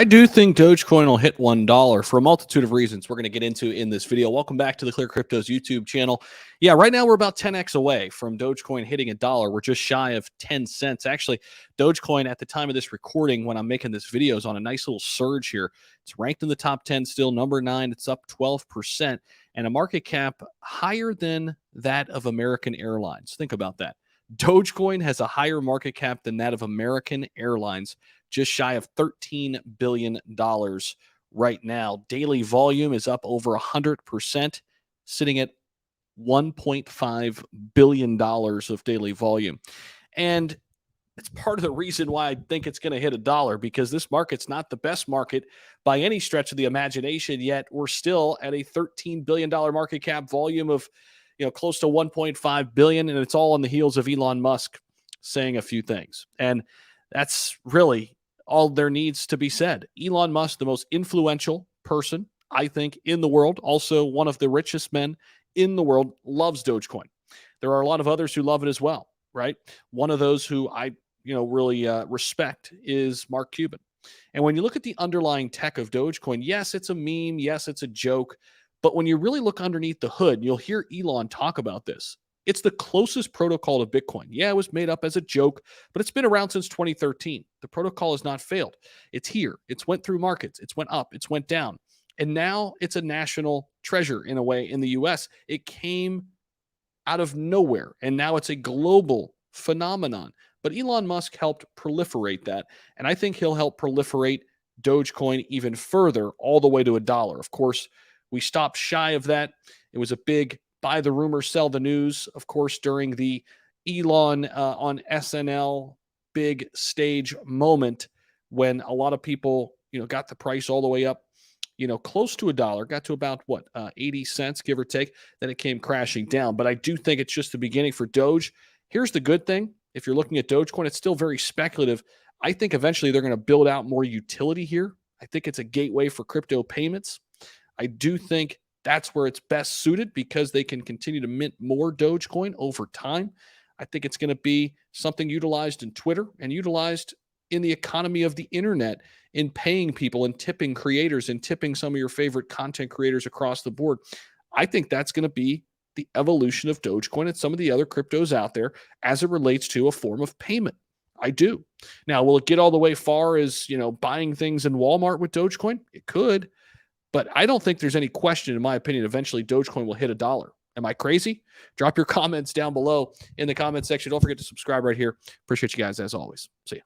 I do think Dogecoin will hit $1 for a multitude of reasons we're going to get into in this video. Welcome back to the ClearCryptos YouTube channel. Yeah, right now we're about 10x away from Dogecoin hitting $1. We're just shy of 10 cents. Actually, Dogecoin at the time of this recording, when I'm making this video, is on a nice little surge here. It's ranked in the top 10 still, number 9. It's up 12% and a market cap higher than that of American Airlines. Think about that. Dogecoin has a higher market cap than that of American Airlines, just shy of $13 billion right now. Daily volume is up over 100%, sitting at $1.5 billion of daily volume. And it's part of the reason why I think it's going to hit $1, because this market's not the best market by any stretch of the imagination, yet we're still at a $13 billion market cap, volume of close to 1.5 billion, and it's all on the heels of Elon Musk saying a few things. And that's really all there needs to be said. Elon Musk, the most influential person, I think, in the world, also one of the richest men in the world, loves Dogecoin. There are a lot of others who love it as well, right? One of those who I really respect is Mark Cuban. And when you look at the underlying tech of Dogecoin, yes, it's a meme, yes, it's a joke, but when you really look underneath the hood, you'll hear Elon talk about this. It's the closest protocol to Bitcoin. Yeah, it was made up as a joke, but it's been around since 2013. The protocol has not failed. It's here. It's went through markets. It's went up. It's went down. And now it's a national treasure in a way in the US. It came out of nowhere, and now it's a global phenomenon. But Elon Musk helped proliferate that, and I think he'll help proliferate Dogecoin even further, all the way to $1. Of course, we stopped shy of that. It was a big buy the rumor, sell the news, of course, during the Elon on SNL big stage moment when a lot of people, got the price all the way up, close to $1, got to about 80 cents, give or take. Then it came crashing down. But I do think it's just the beginning for Doge. Here's the good thing. If you're looking at Dogecoin, it's still very speculative. I think eventually they're going to build out more utility here. I think it's a gateway for crypto payments. I do think that's where it's best suited because they can continue to mint more Dogecoin over time. I think it's going to be something utilized in Twitter and utilized in the economy of the internet, in paying people and tipping creators and tipping some of your favorite content creators across the board. I think that's going to be the evolution of Dogecoin and some of the other cryptos out there as it relates to a form of payment. I do. Now, will it get all the way far as, buying things in Walmart with Dogecoin? It could. But I don't think there's any question, in my opinion, eventually Dogecoin will hit $1. Am I crazy? Drop your comments down below in the comment section. Don't forget to subscribe right here. Appreciate you guys as always. See ya.